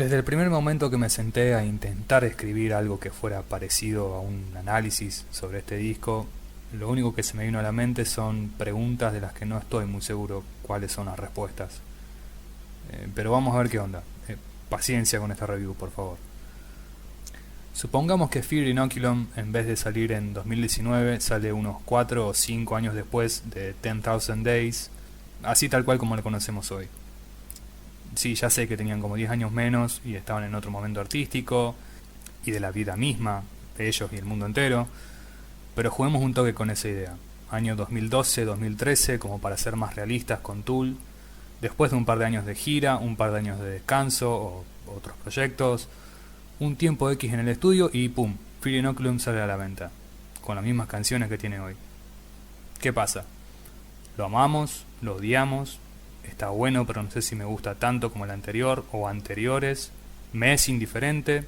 Desde el primer momento que me senté a intentar escribir algo que fuera parecido a un análisis sobre este disco, lo único que se me vino a la mente son preguntas de las que no estoy muy seguro cuáles son las respuestas. Pero vamos a ver qué onda. Paciencia con esta review, por favor. Supongamos que Fear Inoculum, en vez de salir en 2019, sale unos 4 o 5 años después de 10,000 Days, así tal cual como lo conocemos hoy. Sí, ya sé que tenían como 10 años menos y estaban en otro momento artístico y de la vida misma, de ellos y el mundo entero, pero juguemos un toque con esa idea. Año 2012, 2013, como para ser más realistas con Tool, después de un par de años de gira, un par de años de descanso o otros proyectos, un tiempo X en el estudio y ¡pum! Fear Inoculum sale a la venta, con las mismas canciones que tiene hoy. ¿Qué pasa? Lo amamos, lo odiamos, está bueno pero no sé si me gusta tanto como el anterior o anteriores, me es indiferente,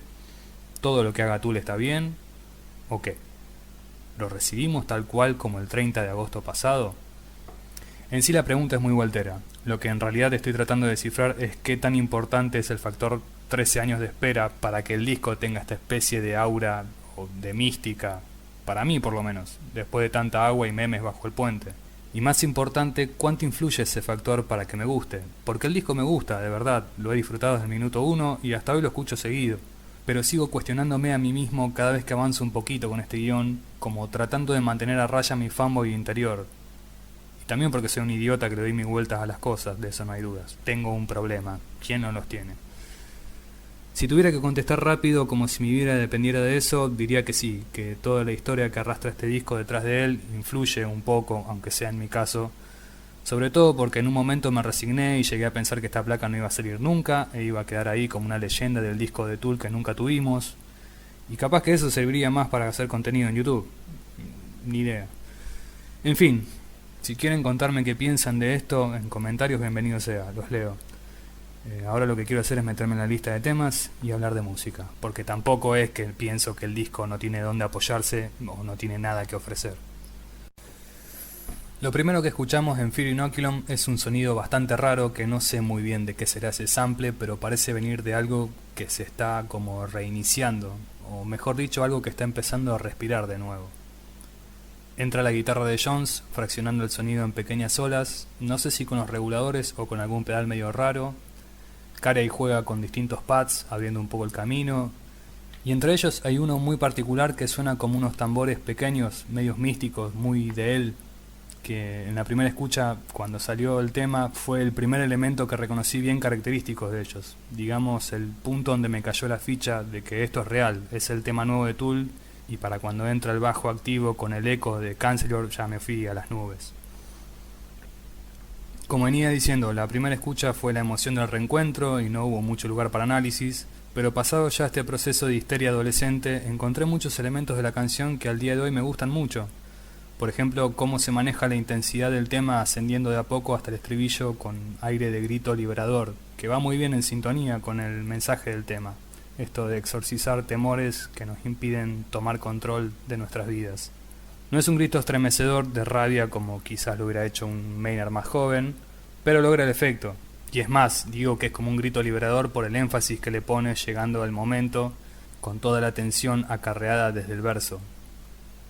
todo lo que haga Tool está bien, ¿o qué? ¿Lo recibimos tal cual como el 30 de agosto pasado? En sí la pregunta es muy voltera. Lo que en realidad estoy tratando de descifrar es qué tan importante es el factor 13 años de espera para que el disco tenga esta especie de aura o de mística, para mí por lo menos, después de tanta agua y memes bajo el puente. Y más importante, cuánto influye ese factor para que me guste, porque el disco me gusta, de verdad, lo he disfrutado desde el minuto uno y hasta hoy lo escucho seguido. Pero sigo cuestionándome a mí mismo cada vez que avanzo un poquito con este guión, como tratando de mantener a raya mi fanboy interior. Y también porque soy un idiota que le doy mis vueltas a las cosas, de eso no hay dudas. Tengo un problema. ¿Quién no los tiene? Si tuviera que contestar rápido como si mi vida dependiera de eso, diría que sí, que toda la historia que arrastra este disco detrás de él influye un poco, aunque sea en mi caso. Sobre todo porque en un momento me resigné y llegué a pensar que esta placa no iba a salir nunca e iba a quedar ahí como una leyenda del disco de Tool que nunca tuvimos. Y capaz que eso serviría más para hacer contenido en YouTube. Ni idea. En fin, si quieren contarme qué piensan de esto, en comentarios bienvenido sea, los leo. Ahora lo que quiero hacer es meterme en la lista de temas y hablar de música, porque tampoco es que pienso que el disco no tiene dónde apoyarse o no tiene nada que ofrecer. Lo primero que escuchamos en Fear Inoculum es un sonido bastante raro que no sé muy bien de qué será ese sample, pero parece venir de algo que se está como reiniciando, o mejor dicho, algo que está empezando a respirar de nuevo. Entra la guitarra de Jones, fraccionando el sonido en pequeñas olas, no sé si con los reguladores o con algún pedal medio raro. Carey juega con distintos pads, abriendo un poco el camino, y entre ellos hay uno muy particular que suena como unos tambores pequeños, medios místicos, muy de él, que en la primera escucha, cuando salió el tema, fue el primer elemento que reconocí bien característico de ellos. Digamos, el punto donde me cayó la ficha de que esto es real, es el tema nuevo de Tool, y para cuando entra el bajo activo con el eco de Chancellor ya me fui a las nubes. Como venía diciendo, la primera escucha fue la emoción del reencuentro y no hubo mucho lugar para análisis, pero pasado ya este proceso de histeria adolescente, encontré muchos elementos de la canción que al día de hoy me gustan mucho. Por ejemplo, cómo se maneja la intensidad del tema ascendiendo de a poco hasta el estribillo con aire de grito liberador, que va muy bien en sintonía con el mensaje del tema, esto de exorcizar temores que nos impiden tomar control de nuestras vidas. No es un grito estremecedor de rabia como quizás lo hubiera hecho un Maynard más joven, pero logra el efecto. Y es más, digo que es como un grito liberador por el énfasis que le pone llegando al momento, con toda la tensión acarreada desde el verso.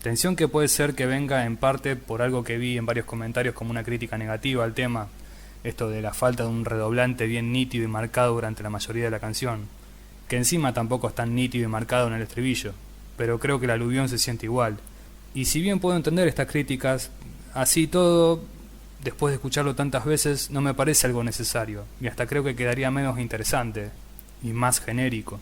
Tensión que puede ser que venga en parte por algo que vi en varios comentarios como una crítica negativa al tema, esto de la falta de un redoblante bien nítido y marcado durante la mayoría de la canción, que encima tampoco es tan nítido y marcado en el estribillo, pero creo que el aluvión se siente igual. Y si bien puedo entender estas críticas, así todo, después de escucharlo tantas veces, no me parece algo necesario, y hasta creo que quedaría menos interesante y más genérico.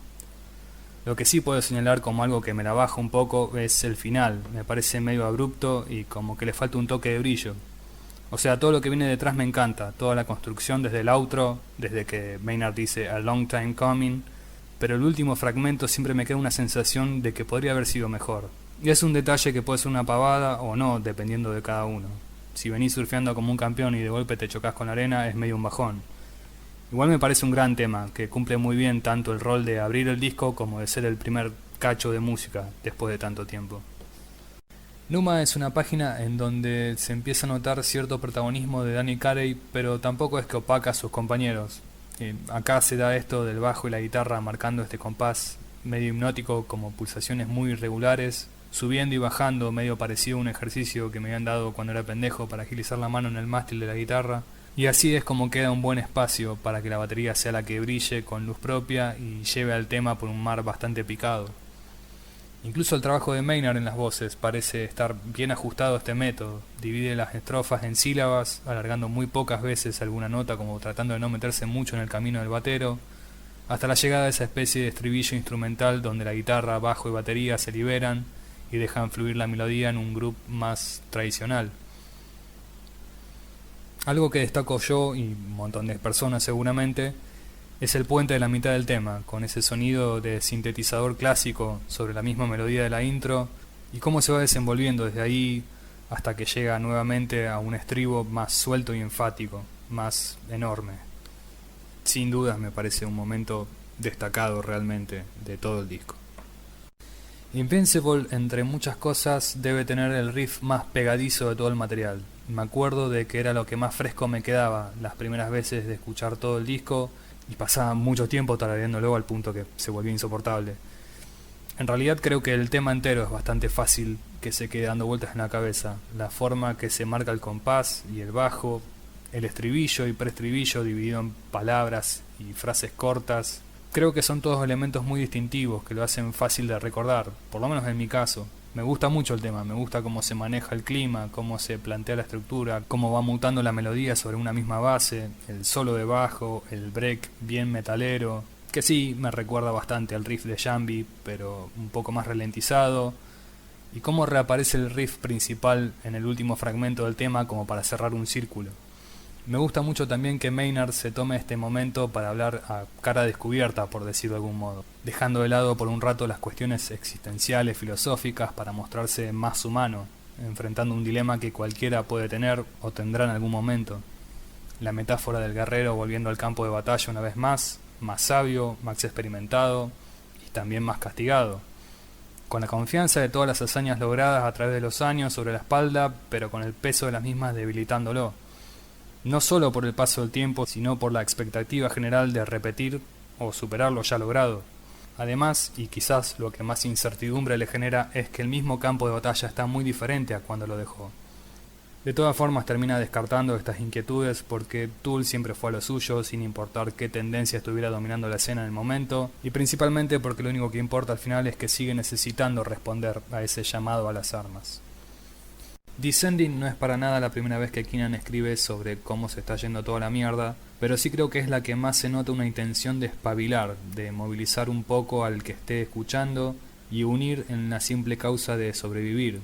Lo que sí puedo señalar como algo que me la baja un poco es el final, me parece medio abrupto y como que le falta un toque de brillo. O sea, todo lo que viene detrás me encanta, toda la construcción desde el outro, desde que Maynard dice "a long time coming", pero el último fragmento siempre me queda una sensación de que podría haber sido mejor. Y es un detalle que puede ser una pavada o no, dependiendo de cada uno. Si venís surfeando como un campeón y de golpe te chocas con la arena, es medio un bajón. Igual me parece un gran tema, que cumple muy bien tanto el rol de abrir el disco como de ser el primer cacho de música después de tanto tiempo. Numa es una página en donde se empieza a notar cierto protagonismo de Danny Carey, pero tampoco es que opaca a sus compañeros. Acá se da esto del bajo y la guitarra marcando este compás medio hipnótico, como pulsaciones muy irregulares, subiendo y bajando, medio parecido a un ejercicio que me habían dado cuando era pendejo para agilizar la mano en el mástil de la guitarra. Y así es como queda un buen espacio para que la batería sea la que brille con luz propia y lleve al tema por un mar bastante picado. Incluso el trabajo de Maynard en las voces parece estar bien ajustado a este método. Divide las estrofas en sílabas, alargando muy pocas veces alguna nota, como tratando de no meterse mucho en el camino del batero, hasta la llegada de esa especie de estribillo instrumental donde la guitarra, bajo y batería se liberan y dejan fluir la melodía en un groove más tradicional. Algo que destaco yo y un montón de personas seguramente es el puente de la mitad del tema, con ese sonido de sintetizador clásico sobre la misma melodía de la intro y cómo se va desenvolviendo desde ahí hasta que llega nuevamente a un estribo más suelto y enfático, más enorme. Sin dudas me parece un momento destacado realmente de todo el disco. Invincible, entre muchas cosas, debe tener el riff más pegadizo de todo el material. Me acuerdo de que era lo que más fresco me quedaba las primeras veces de escuchar todo el disco y pasaba mucho tiempo tarareándolo al punto que se volvió insoportable. En realidad creo que el tema entero es bastante fácil que se quede dando vueltas en la cabeza. La forma que se marca el compás y el bajo, el estribillo y preestribillo dividido en palabras y frases cortas. Creo que son todos elementos muy distintivos que lo hacen fácil de recordar, por lo menos en mi caso. Me gusta mucho el tema, me gusta cómo se maneja el clima, cómo se plantea la estructura, cómo va mutando la melodía sobre una misma base, el solo de bajo, el break bien metalero, que sí me recuerda bastante al riff de Jambi, pero un poco más ralentizado, y cómo reaparece el riff principal en el último fragmento del tema como para cerrar un círculo. Me gusta mucho también que Maynard se tome este momento para hablar a cara descubierta, por decirlo de algún modo, dejando de lado por un rato las cuestiones existenciales, filosóficas, para mostrarse más humano, enfrentando un dilema que cualquiera puede tener o tendrá en algún momento. La metáfora del guerrero volviendo al campo de batalla una vez más sabio, más experimentado y también más castigado, con la confianza de todas las hazañas logradas a través de los años sobre la espalda, pero con el peso de las mismas debilitándolo. No solo por el paso del tiempo, sino por la expectativa general de repetir o superar lo ya logrado. Además, y quizás lo que más incertidumbre le genera, es que el mismo campo de batalla está muy diferente a cuando lo dejó. De todas formas termina descartando estas inquietudes porque Tool siempre fue a lo suyo, sin importar qué tendencia estuviera dominando la escena en el momento, y principalmente porque lo único que importa al final es que sigue necesitando responder a ese llamado a las armas. Descending no es para nada la primera vez que Keenan escribe sobre cómo se está yendo toda la mierda, pero sí creo que es la que más se nota una intención de espabilar, de movilizar un poco al que esté escuchando y unir en la simple causa de sobrevivir.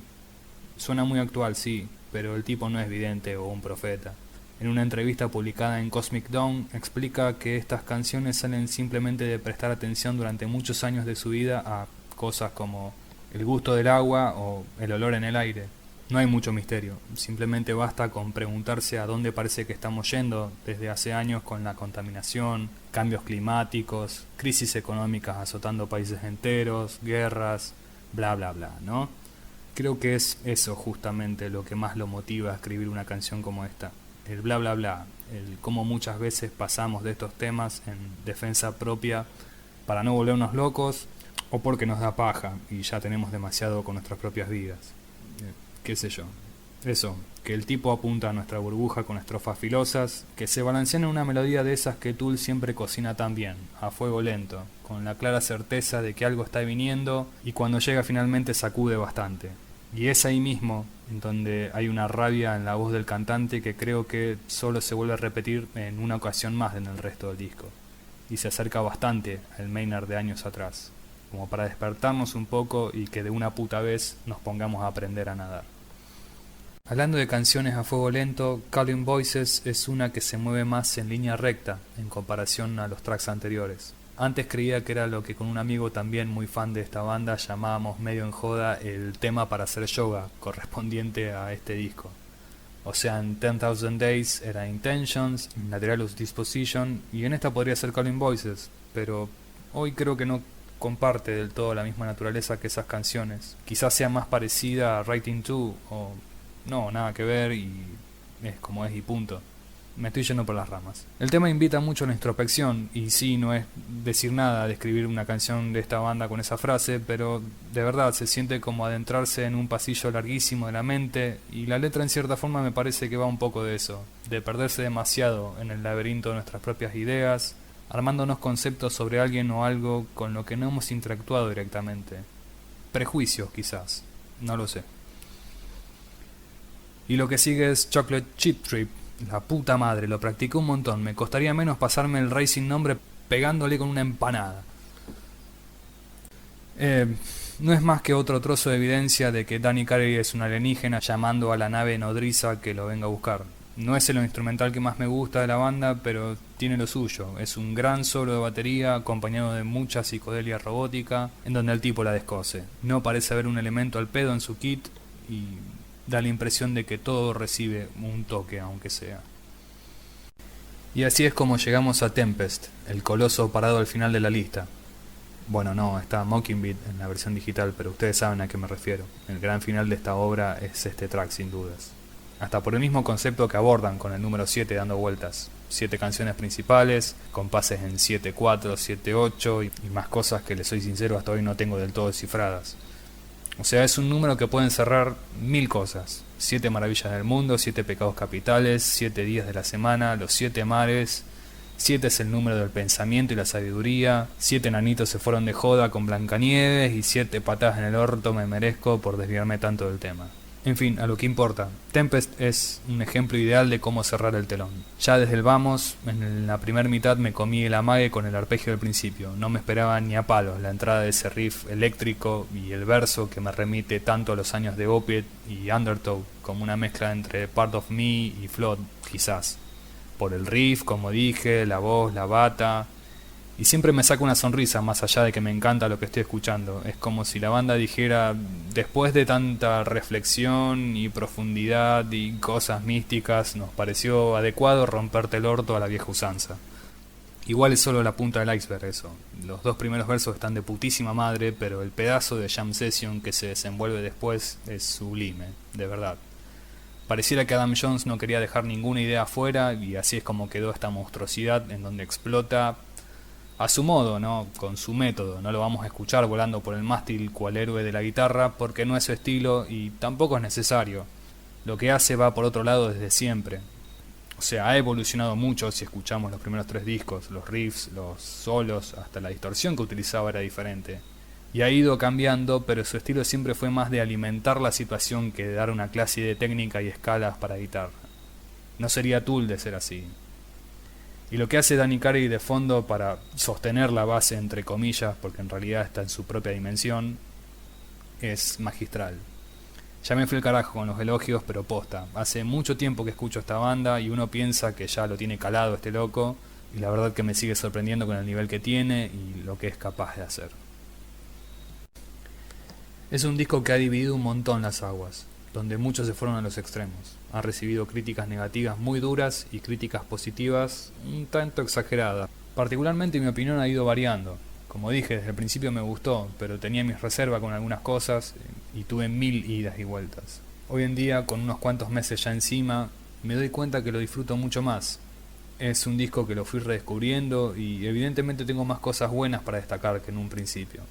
Suena muy actual, sí, pero el tipo no es vidente o un profeta. En una entrevista publicada en Cosmic Dawn explica que estas canciones salen simplemente de prestar atención durante muchos años de su vida a cosas como el gusto del agua o el olor en el aire. No hay mucho misterio, simplemente basta con preguntarse a dónde parece que estamos yendo desde hace años con la contaminación, cambios climáticos, crisis económicas azotando países enteros, guerras, bla bla bla, ¿no? Creo que es eso justamente lo que más lo motiva a escribir una canción como esta, el bla bla bla, el cómo muchas veces pasamos de estos temas en defensa propia para no volvernos locos o porque nos da paja y ya tenemos demasiado con nuestras propias vidas. Qué sé yo, eso, que el tipo apunta a nuestra burbuja con estrofas filosas, que se balancean en una melodía de esas que Tool siempre cocina tan bien, a fuego lento, con la clara certeza de que algo está viniendo y cuando llega finalmente sacude bastante. Y es ahí mismo en donde hay una rabia en la voz del cantante que creo que solo se vuelve a repetir en una ocasión más en el resto del disco, y se acerca bastante al Maynard de años atrás, como para despertarnos un poco y que de una puta vez nos pongamos a aprender a nadar. Hablando de canciones a fuego lento, Calling Voices es una que se mueve más en línea recta en comparación a los tracks anteriores. Antes creía que era lo que con un amigo también muy fan de esta banda llamábamos medio en joda el tema para hacer yoga, correspondiente a este disco. O sea, en 10,000 Days era Intentions, en Lateralus Disposition y en esta podría ser Calling Voices, pero hoy creo que no comparte del todo la misma naturaleza que esas canciones. Quizás sea más parecida a Writing To o no, nada que ver y es como es y punto. me estoy yendo por las ramas. El tema invita mucho a la introspección, y sí, no es decir nada describir una canción de esta banda con esa frase, pero de verdad se siente como adentrarse en un pasillo larguísimo de la mente, y la letra en cierta forma me parece que va un poco de eso, de perderse demasiado en el laberinto de nuestras propias ideas, armándonos conceptos sobre alguien o algo con lo que no hemos interactuado directamente. Prejuicios, quizás, no lo sé. Y lo que sigue es Chocolate Chip Trip. La puta madre, lo practiqué un montón. Me costaría menos pasarme el rey sin nombre pegándole con una empanada. No es más que otro trozo de evidencia de que Danny Carey es un alienígena llamando a la nave nodriza que lo venga a buscar. No es el instrumental que más me gusta de la banda, pero tiene lo suyo. Es un gran solo de batería acompañado de mucha psicodelia robótica, en donde el tipo la descose. No parece haber un elemento al pedo en su kit y da la impresión de que todo recibe un toque, aunque sea. Y así es como llegamos a Tempest, el coloso parado al final de la lista. Bueno, no, está Mockingbird en la versión digital, pero ustedes saben a qué me refiero. El gran final de esta obra es este track, sin dudas. Hasta por el mismo concepto que abordan con el número 7 dando vueltas. 7 canciones principales, compases en 7-4, 7-8 y más cosas que les soy sincero hasta hoy no tengo del todo descifradas. O sea, es un número que puede encerrar 1000 cosas. 7 maravillas del mundo, 7 pecados capitales, 7 días de la semana, los 7 mares. 7 es el número del pensamiento y la sabiduría. 7 enanitos se fueron de joda con Blancanieves y 7 patadas en el orto me merezco por desviarme tanto del tema. En fin, a lo que importa. Tempest es un ejemplo ideal de cómo cerrar el telón. Ya desde el vamos, en la primera mitad me comí el amague con el arpegio del principio. No me esperaba ni a palos la entrada de ese riff eléctrico y el verso que me remite tanto a los años de Opiate y Undertow, como una mezcla entre Part of Me y Flood, quizás. Por el riff, como dije, la voz, la bata. Y siempre me saca una sonrisa más allá de que me encanta lo que estoy escuchando. Es como si la banda dijera, después de tanta reflexión y profundidad y cosas místicas, nos pareció adecuado romperte el orto a la vieja usanza. Igual es solo la punta del iceberg eso. Los 2 primeros versos están de putísima madre, pero el pedazo de jam session que se desenvuelve después es sublime, de verdad. Pareciera que Adam Jones no quería dejar ninguna idea afuera y así es como quedó esta monstruosidad en donde explota a su modo, ¿no? Con su método. No lo vamos a escuchar volando por el mástil cual héroe de la guitarra porque no es su estilo y tampoco es necesario. Lo que hace va por otro lado desde siempre. O sea, ha evolucionado mucho si escuchamos los primeros 3 discos, los riffs, los solos, hasta la distorsión que utilizaba era diferente. Y ha ido cambiando, pero su estilo siempre fue más de alimentar la situación que de dar una clase de técnica y escalas para guitarra. No sería Tool de ser así. Y lo que hace Danny Carey de fondo para sostener la base entre comillas, porque en realidad está en su propia dimensión, es magistral. Ya me fui al carajo con los elogios, pero posta. Hace mucho tiempo que escucho esta banda y uno piensa que ya lo tiene calado este loco, y la verdad que me sigue sorprendiendo con el nivel que tiene y lo que es capaz de hacer. Es un disco que ha dividido un montón las aguas, donde muchos se fueron a los extremos. Ha recibido críticas negativas muy duras y críticas positivas un tanto exageradas. Particularmente mi opinión ha ido variando. Como dije, desde el principio me gustó, pero tenía mis reservas con algunas cosas y tuve 1000 idas y vueltas. Hoy en día, con unos cuantos meses ya encima, me doy cuenta que lo disfruto mucho más. Es un disco que lo fui redescubriendo y evidentemente tengo más cosas buenas para destacar que en un principio.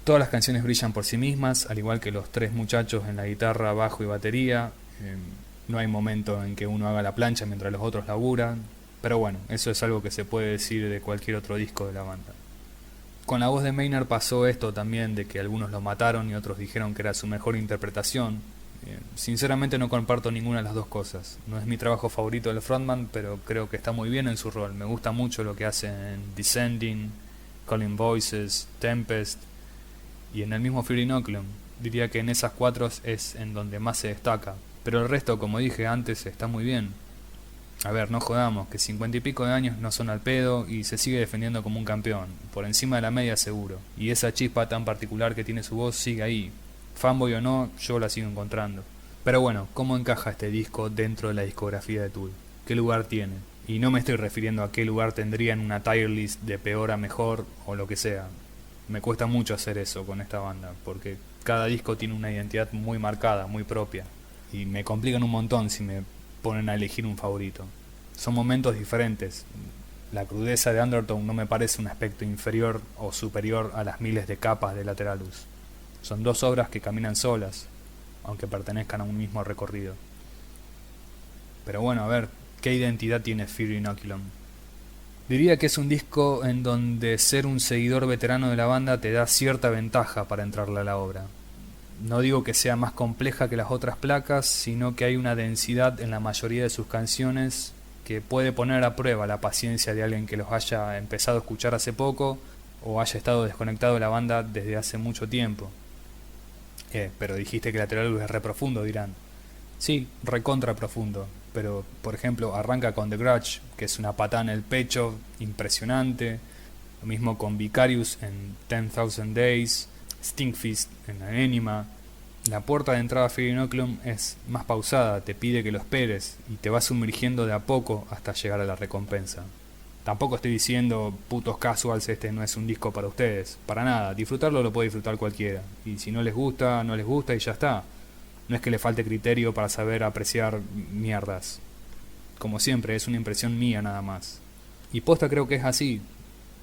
Todas las canciones brillan por sí mismas, al igual que los 3 muchachos en la guitarra, bajo y batería. No hay momento en que uno haga la plancha mientras los otros laburan. Pero bueno, eso es algo que se puede decir de cualquier otro disco de la banda. Con la voz de Maynard pasó esto también, de que algunos lo mataron y otros dijeron que era su mejor interpretación. Sinceramente no comparto ninguna de las dos cosas. No es mi trabajo favorito del frontman, pero creo que está muy bien en su rol. Me gusta mucho lo que hace en Descending, Calling Voices, Tempest y en el mismo Fear Inoculum. Diría que en esas 4 es en donde más se destaca, pero el resto, como dije antes, está muy bien. A ver, no jodamos, que 50 y pico de años no son al pedo y se sigue defendiendo como un campeón, por encima de la media seguro, y esa chispa tan particular que tiene su voz sigue ahí. Fanboy o no, yo la sigo encontrando. Pero bueno, ¿cómo encaja este disco dentro de la discografía de Tool? ¿Qué lugar tiene? Y no me estoy refiriendo a qué lugar tendría en una tier list de peor a mejor o lo que sea. Me cuesta mucho hacer eso con esta banda, porque cada disco tiene una identidad muy marcada, muy propia, y me complican un montón si me ponen a elegir un favorito. Son momentos diferentes. La crudeza de Undertow no me parece un aspecto inferior o superior a las miles de capas de Lateralus. Son dos obras que caminan solas, aunque pertenezcan a un mismo recorrido. Pero bueno, a ver, ¿qué identidad tiene Fear Inoculum? Diría que es un disco en donde ser un seguidor veterano de la banda te da cierta ventaja para entrarle a la obra. No digo que sea más compleja que las otras placas, sino que hay una densidad en la mayoría de sus canciones que puede poner a prueba la paciencia de alguien que los haya empezado a escuchar hace poco o haya estado desconectado de la banda desde hace mucho tiempo. Pero dijiste que Lateralus es re profundo, dirán. Sí, recontra profundo, pero por ejemplo arranca con The Grudge, que es una patada en el pecho impresionante, lo mismo con Vicarious en 10,000 Days, Stinkfist en Anima. La puerta de entrada a Fear Inoculum es más pausada, te pide que lo esperes y te vas sumergiendo de a poco hasta llegar a la recompensa. Tampoco estoy diciendo, putos casuals, este no es un disco para ustedes, para nada, disfrutarlo lo puede disfrutar cualquiera, y si no les gusta, no les gusta y ya está. No es que le falte criterio para saber apreciar mierdas. Como siempre, es una impresión mía nada más. Y posta creo que es así,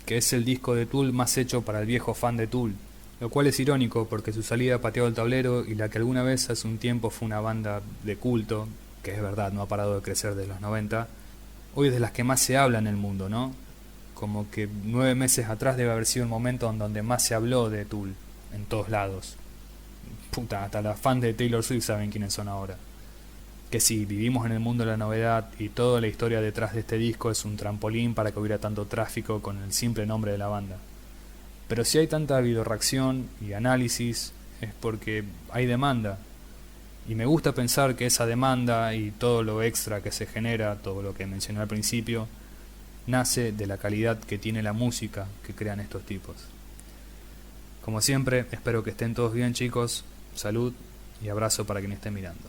que es el disco de Tool más hecho para el viejo fan de Tool. Lo cual es irónico porque su salida pateó el tablero y la que alguna vez hace un tiempo fue una banda de culto, que es verdad, no ha parado de crecer desde los 90, hoy es de las que más se habla en el mundo, ¿no? Como que 9 meses atrás debe haber sido el momento en donde más se habló de Tool, en todos lados. Puta, hasta las fans de Taylor Swift saben quiénes son ahora. Que sí, vivimos en el mundo de la novedad y toda la historia detrás de este disco es un trampolín para que hubiera tanto tráfico con el simple nombre de la banda. Pero si hay tanta videoreacción y análisis es porque hay demanda. Y me gusta pensar que esa demanda y todo lo extra que se genera, todo lo que mencioné al principio, nace de la calidad que tiene la música que crean estos tipos. Como siempre, espero que estén todos bien, chicos. Salud y abrazo para quien esté mirando.